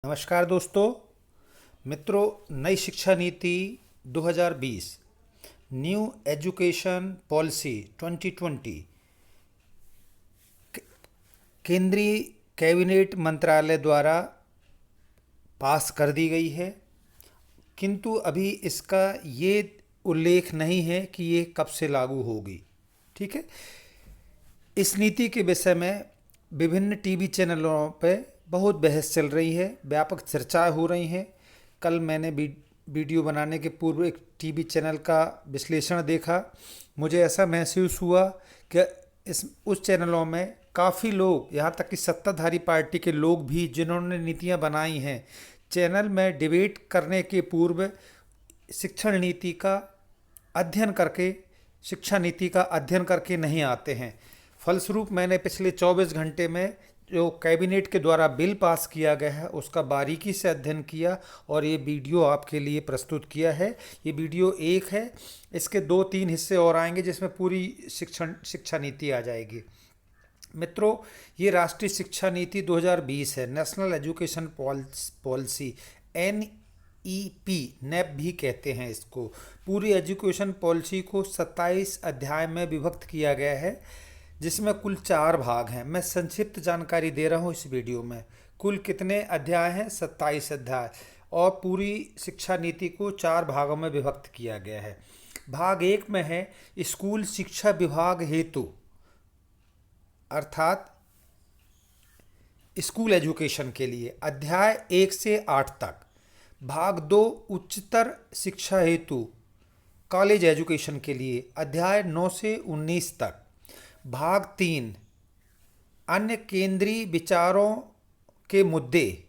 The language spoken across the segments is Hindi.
नमस्कार दोस्तों। मित्रों, नई शिक्षा नीति 2020 न्यू एजुकेशन पॉलिसी 2020 केंद्रीय कैबिनेट मंत्रालय द्वारा पास कर दी गई है, किंतु अभी इसका ये उल्लेख नहीं है कि ये कब से लागू होगी। ठीक है। इस नीति के विषय में विभिन्न टीवी चैनलों पे बहुत बहस चल रही है, व्यापक चर्चाएं हो रही हैं। कल मैंने वीडियो बनाने के पूर्व एक टीवी चैनल का विश्लेषण देखा। मुझे ऐसा महसूस हुआ कि उस चैनलों में काफ़ी लोग, यहाँ तक कि सत्ताधारी पार्टी के लोग भी जिन्होंने नीतियाँ बनाई हैं, चैनल में डिबेट करने के पूर्व शिक्षण नीति का अध्ययन करके शिक्षा नीति का अध्ययन करके नहीं आते हैं। फलस्वरूप मैंने पिछले 24 घंटे में जो कैबिनेट के द्वारा बिल पास किया गया है उसका बारीकी से अध्ययन किया और ये वीडियो आपके लिए प्रस्तुत किया है। ये वीडियो एक है, इसके 2-3 हिस्से और आएंगे जिसमें पूरी शिक्षा नीति आ जाएगी। मित्रों, ये राष्ट्रीय शिक्षा नीति 2020 है, national education policy, NEP nap भी कहते हैं इसको। पूरी एजुकेशन पॉलिसी को 27 अध्याय में विभक्त किया गया है, जिसमें कुल 4 भाग हैं। मैं संक्षिप्त जानकारी दे रहा हूँ इस वीडियो में। कुल कितने अध्याय हैं? 27 अध्याय। और पूरी शिक्षा नीति को 4 भागों में विभक्त किया गया है। भाग 1 में है स्कूल शिक्षा विभाग हेतु, अर्थात स्कूल एजुकेशन के लिए, अध्याय 1 से 8 तक। भाग 2 उच्चतर शिक्षा हेतु, कॉलेज एजुकेशन के लिए, अध्याय 9 से 19 तक। भाग 3 अन्य केंद्रीय विचारों के मुद्दे,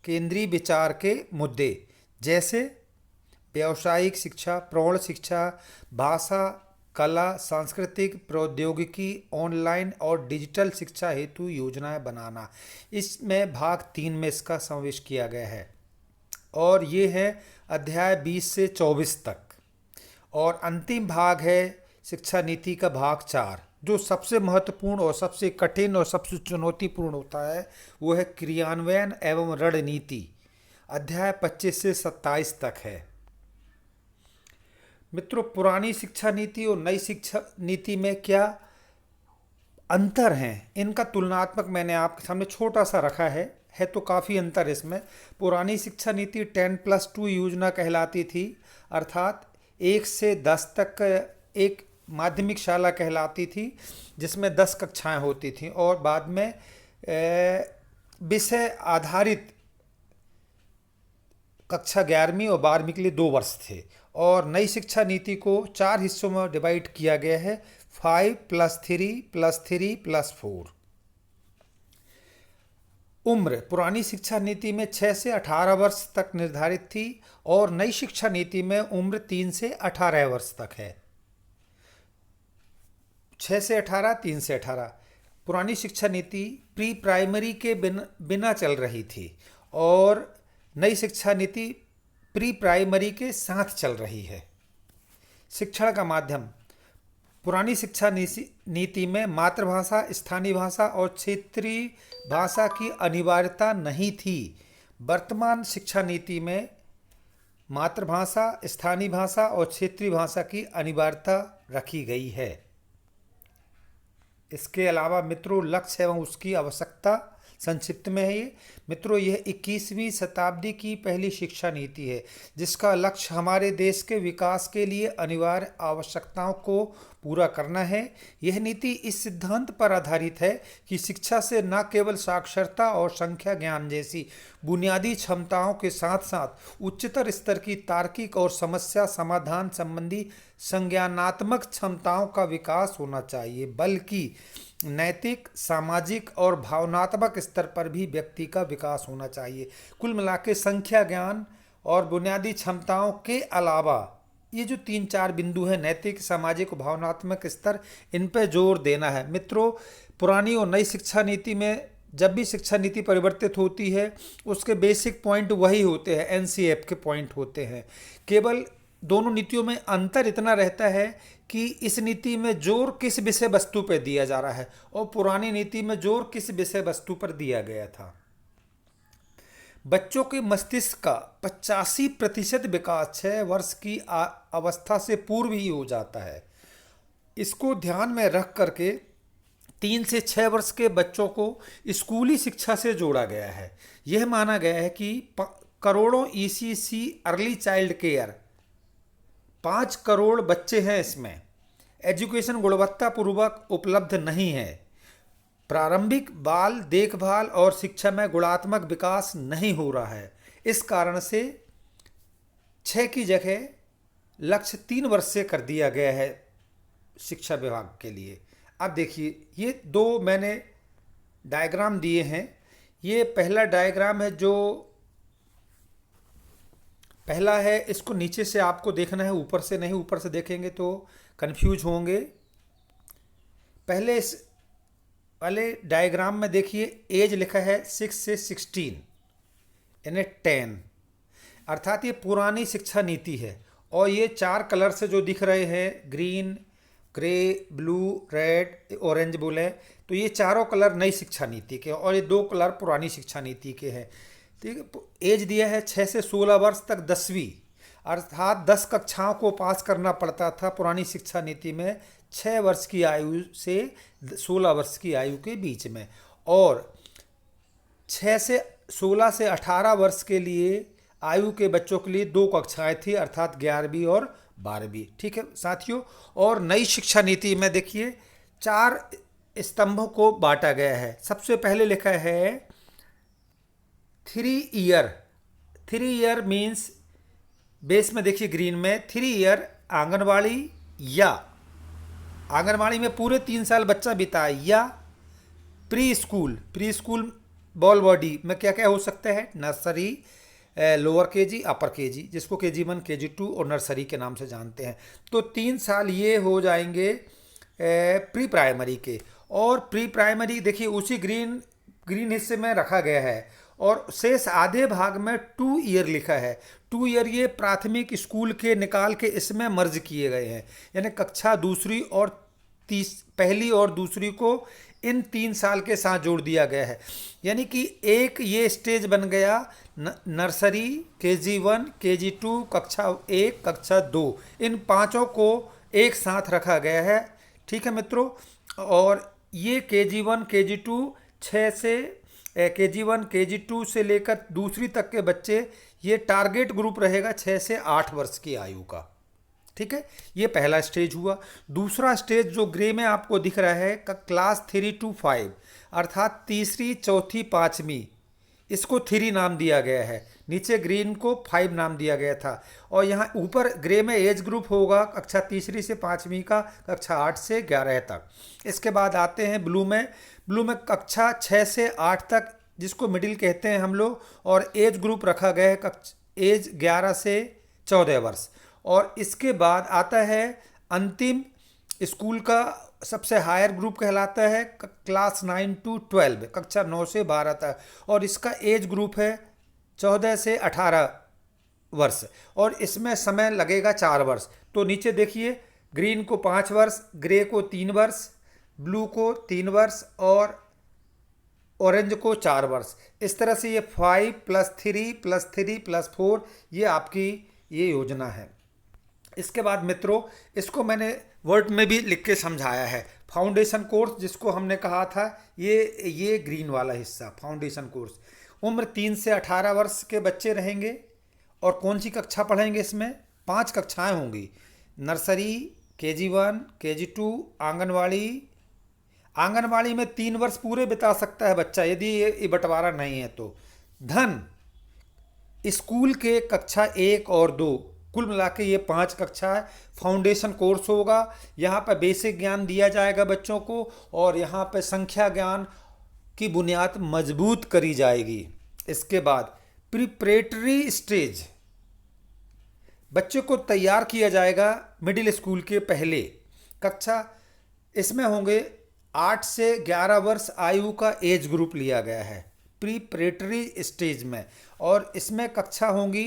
केंद्रीय विचार के मुद्दे जैसे व्यावसायिक शिक्षा, प्रौढ़ शिक्षा, भाषा, कला, सांस्कृतिक, प्रौद्योगिकी, ऑनलाइन और डिजिटल शिक्षा हेतु योजनाएं बनाना। इसमें भाग 3 में इसका समावेश किया गया है और ये है अध्याय 20 से 24 तक। और अंतिम भाग है शिक्षा नीति का भाग 4, जो सबसे महत्वपूर्ण और सबसे कठिन और सबसे चुनौतीपूर्ण होता है। वो है क्रियान्वयन एवं रणनीति, अध्याय 25 से 27 तक है। मित्रों, पुरानी शिक्षा नीति और नई शिक्षा नीति में क्या अंतर हैं, इनका तुलनात्मक मैंने आपके सामने छोटा सा रखा है तो काफ़ी अंतर इसमें। पुरानी शिक्षा नीति 10+2 योजना कहलाती थी, अर्थात 1 से 10 तक एक माध्यमिक शाला कहलाती थी, जिसमें 10 कक्षाएं होती थीं और बाद में विषय आधारित कक्षा 11वीं और 12वीं के लिए 2 वर्ष थे। और नई शिक्षा नीति को 4 हिस्सों में डिवाइड किया गया है, 5+3+3+4। उम्र पुरानी शिक्षा नीति में 6 से 18 वर्ष तक निर्धारित थी और नई शिक्षा नीति में उम्र 3 से 18 वर्ष तक है। 6 से 18, 3 से 18। पुरानी शिक्षा नीति प्री प्राइमरी के बिना चल रही थी और नई शिक्षा नीति प्री प्राइमरी के साथ चल रही है। शिक्षण का माध्यम, पुरानी शिक्षा नीति में मातृभाषा, स्थानीय भाषा और क्षेत्रीय भाषा की अनिवार्यता नहीं थी। वर्तमान शिक्षा नीति में मातृभाषा, स्थानीय भाषा और क्षेत्रीय भाषा की अनिवार्यता रखी गई है। इसके अलावा मित्रों, लक्ष्य एवं उसकी आवश्यकता संक्षिप्त में है ये। मित्रों, यह 21वीं शताब्दी की पहली शिक्षा नीति है जिसका लक्ष्य हमारे देश के विकास के लिए अनिवार्य आवश्यकताओं को पूरा करना है। यह नीति इस सिद्धांत पर आधारित है कि शिक्षा से न केवल साक्षरता और संख्या ज्ञान जैसी बुनियादी क्षमताओं के साथ साथ उच्चतर स्तर की तार्किक और समस्या समाधान संबंधी संज्ञानात्मक क्षमताओं का विकास होना चाहिए, बल्कि नैतिक, सामाजिक और भावनात्मक स्तर पर भी व्यक्ति का विकास होना चाहिए। कुल मिलाकर संख्या ज्ञान और बुनियादी क्षमताओं के अलावा ये जो 3-4 बिंदु हैं, नैतिक, सामाजिक, भावनात्मक स्तर, इन पर जोर देना है। मित्रों, पुरानी और नई शिक्षा नीति में जब भी शिक्षा नीति परिवर्तित होती है उसके बेसिक पॉइंट वही होते हैं, NCF के पॉइंट होते हैं। केवल दोनों नीतियों में अंतर इतना रहता है कि इस नीति में जोर किस विषय वस्तु पर दिया जा रहा है और पुरानी नीति में जोर किस विषय वस्तु पर दिया गया था। बच्चों के मस्तिष्क का 85% विकास 6 वर्ष की अवस्था से पूर्व ही हो जाता है। इसको ध्यान में रख करके 3 से 6 वर्ष के बच्चों को स्कूली शिक्षा से जोड़ा गया है। यह माना गया है कि करोड़ों ECC early child care 5 crore बच्चे हैं, इसमें एजुकेशन गुणवत्ता पूर्वक उपलब्ध नहीं है। प्रारंभिक बाल देखभाल और शिक्षा में गुणात्मक विकास नहीं हो रहा है। इस कारण से 6 की जगह लक्ष्य 3 वर्ष से कर दिया गया है शिक्षा विभाग के लिए। अब देखिए, ये 2 मैंने डायग्राम दिए हैं। ये पहला डायग्राम है, जो पहला है, इसको नीचे से आपको देखना है, ऊपर से नहीं। ऊपर से देखेंगे तो कंफ्यूज होंगे। पहले इस वाले डायग्राम में देखिए, एज लिखा है 6 से 16 यानी 10, अर्थात ये पुरानी शिक्षा नीति है। और ये 4 कलर से जो दिख रहे हैं, green, grey, blue, red, orange बोले, तो ये चारों कलर नई शिक्षा नीति के, और ये 2 कलर पुरानी शिक्षा नीति के हैं। ठीक है। एज दिया है 6 से 16 वर्ष तक 10वीं, अर्थात 10 कक्षाओं को पास करना पड़ता था पुरानी शिक्षा नीति में 6 वर्ष की आयु से 16 वर्ष की आयु के बीच में। और 16 से 18 वर्ष के लिए आयु के बच्चों के लिए 2 कक्षाएं थी, अर्थात 11वीं और 12वीं। ठीक है साथियों। और नई शिक्षा नीति में देखिए 4 स्तंभों को बांटा गया है। सबसे पहले लिखा है 3 ईयर। 3 ईयर मीन्स, बेस में देखिए ग्रीन में 3 ईयर आंगनवाड़ी, या आंगनवाड़ी में पूरे 3 साल बच्चा बिताए, या प्री स्कूल बॉल बॉडी में क्या क्या हो सकता है, नर्सरी, लोअर केजी, अपर केजी, जिसको KG1, KG2 और नर्सरी के नाम से जानते हैं। तो 3 साल ये हो जाएंगे प्री प्राइमरी के। और प्री प्राइमरी देखिए उसी ग्रीन हिस्से में रखा गया है। और शेष आधे भाग में 2 ईयर लिखा है। 2 ईयर ये प्राथमिक स्कूल के निकाल के इसमें मर्ज किए गए हैं, यानी कक्षा पहली और दूसरी को इन 3 साल के साथ जोड़ दिया गया है। यानी कि एक ये स्टेज बन गया नर्सरी, KG1, KG2, कक्षा 1, कक्षा 2, इन 5 को एक साथ रखा गया है। ठीक है मित्रों। और ये KG1, KG2 KG1, KG2 से लेकर दूसरी तक के बच्चे, ये टारगेट ग्रुप रहेगा 6 से 8 वर्ष की आयु का। ठीक है, ये पहला स्टेज हुआ। दूसरा स्टेज जो ग्रे में आपको दिख रहा है क्लास 3 to 5, अर्थात तीसरी, चौथी, 5वीं, इसको 3 नाम दिया गया है। नीचे ग्रीन को 5 नाम दिया गया था। और यहाँ ऊपर ग्रे में एज ग्रुप होगा कक्षा तीसरी से 5वीं का, कक्षा 8 से 11 तक। इसके बाद आते हैं ब्लू में कक्षा 6 से 8 तक, जिसको मिडिल कहते हैं हम लोग। और एज ग्रुप रखा गया है एज 11 से 14 वर्ष। और इसके बाद आता है अंतिम स्कूल का सबसे हायर ग्रुप कहलाता है क्लास 9 to 12, कक्षा 9 से 12 तक। और इसका एज ग्रुप है 14 से 18 वर्ष। और इसमें समय लगेगा 4 वर्ष। तो नीचे देखिए, ग्रीन को 5 वर्ष, ग्रे को 3 वर्ष, ब्लू को 3 वर्ष और ऑरेंज को 4 वर्ष। इस तरह से ये 5 + 3 + 3 + 4 ये आपकी ये योजना है। इसके बाद मित्रों, इसको मैंने वर्ड में भी लिख के समझाया है। फाउंडेशन कोर्स, जिसको हमने कहा था, ये ग्रीन वाला हिस्सा फाउंडेशन कोर्स। उम्र 3 से 18 वर्ष के बच्चे रहेंगे। और कौन सी कक्षा पढ़ेंगे इसमें? 5 कक्षाएं होंगी। नर्सरी, KG1, KG2, आंगनवाड़ी में 3 वर्ष पूरे बिता सकता है बच्चा, यदि ये बंटवारा नहीं है तो। स्कूल के कक्षा 1 और 2, कुल मिला के ये 5 कक्षा है। फाउंडेशन कोर्स होगा, यहाँ पर बेसिक ज्ञान दिया जाएगा बच्चों को, और यहाँ पर संख्या ज्ञान की बुनियाद मजबूत करी जाएगी। इसके बाद प्रिपरेटरी स्टेज, बच्चे को तैयार किया जाएगा मिडिल स्कूल के पहले कक्षा। इसमें होंगे 8 से 11 वर्ष आयु का एज ग्रुप लिया गया है प्रिपरेटरी स्टेज में। और इसमें कक्षा होंगी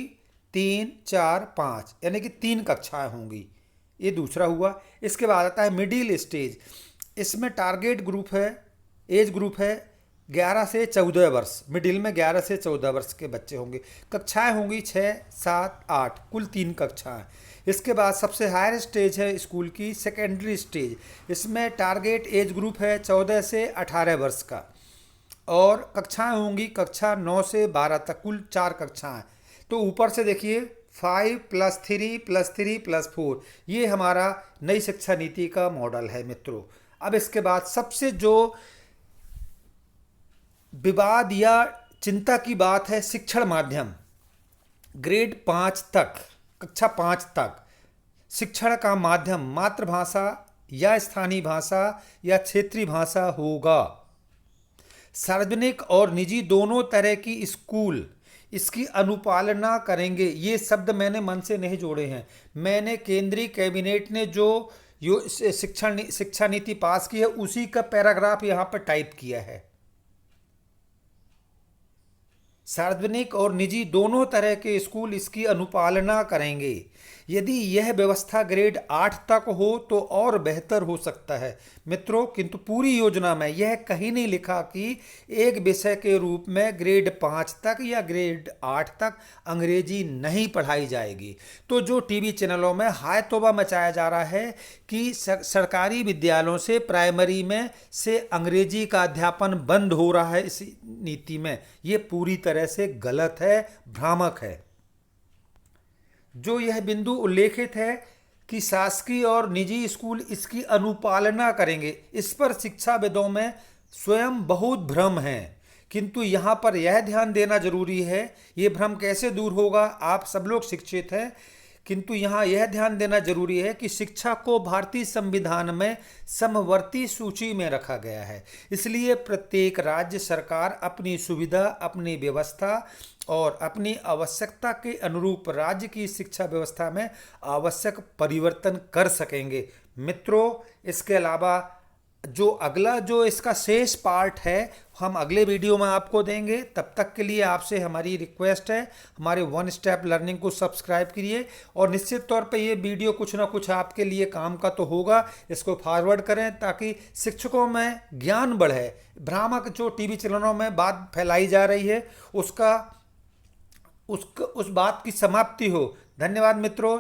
3, 4, 5, यानी कि 3 कक्षाएं होंगी। ये दूसरा हुआ। इसके बाद आता है मिडिल स्टेज। इसमें टारगेट ग्रुप है, एज ग्रुप है 11 से 14 वर्ष, मिडिल में 11 से 14 वर्ष के बच्चे होंगे। कक्षाएं होंगी 6, 7, 8, कुल 3 कक्षाएं। इसके बाद सबसे हायर स्टेज है स्कूल की सेकेंडरी स्टेज। इसमें टारगेट एज ग्रुप है 14 से 18 वर्ष का, और कक्षाएं होंगी कक्षा 9 से 12 तक, कुल 4 कक्षाएं। तो ऊपर से देखिए 5+3+3+4, ये हमारा नई शिक्षा नीति का मॉडल है मित्रों। अब इसके बाद सबसे जो विवाद या चिंता की बात है, शिक्षण माध्यम। ग्रेड 5 तक, कक्षा 5 तक शिक्षण का माध्यम मातृभाषा या स्थानीय भाषा या क्षेत्रीय भाषा होगा। सार्वजनिक और निजी दोनों तरह की स्कूल इसकी अनुपालना करेंगे। ये शब्द मैंने मन से नहीं जोड़े हैं, मैंने केंद्रीय कैबिनेट ने जो शिक्षा नीति पास की है उसी का पैराग्राफ यहाँ पर टाइप किया है। सार्वजनिक और निजी दोनों तरह के स्कूल इसकी अनुपालना करेंगे। यदि यह व्यवस्था ग्रेड 8 तक हो तो और बेहतर हो सकता है मित्रों, किंतु पूरी योजना में यह कहीं नहीं लिखा कि एक विषय के रूप में ग्रेड 5 तक या ग्रेड 8 तक अंग्रेजी नहीं पढ़ाई जाएगी। तो जो टीवी चैनलों में हाय तौबा मचाया जा रहा है कि सरकारी विद्यालयों से प्राइमरी में से अंग्रेजी का अध्यापन बंद हो रहा है इस नीति में, ये पूरी तरह से गलत है, भ्रामक है। जो यह बिंदु उल्लेखित है कि शासकीय और निजी स्कूल इसकी अनुपालना करेंगे, इस पर शिक्षाविदों में स्वयं बहुत भ्रम है। किंतु यहाँ पर यह ध्यान देना जरूरी है, ये भ्रम कैसे दूर होगा, आप सब लोग शिक्षित हैं, किंतु यहाँ यह ध्यान देना जरूरी है कि शिक्षा को भारतीय संविधान में समवर्ती सूची में रखा गया है। इसलिए प्रत्येक राज्य सरकार अपनी सुविधा, अपनी व्यवस्था और अपनी आवश्यकता के अनुरूप राज्य की शिक्षा व्यवस्था में आवश्यक परिवर्तन कर सकेंगे मित्रों। इसके अलावा जो अगला जो इसका शेष पार्ट है हम अगले वीडियो में आपको देंगे। तब तक के लिए आपसे हमारी रिक्वेस्ट है, हमारे वन स्टेप लर्निंग को सब्सक्राइब करिए, और निश्चित तौर पे ये वीडियो कुछ ना कुछ आपके लिए काम का तो होगा। इसको फॉरवर्ड करें ताकि शिक्षकों में ज्ञान बढ़े। भ्रामक जो टीवी चैनलों में बात फैलाई जा रही है उस बात की समाप्ति हो। धन्यवाद मित्रों।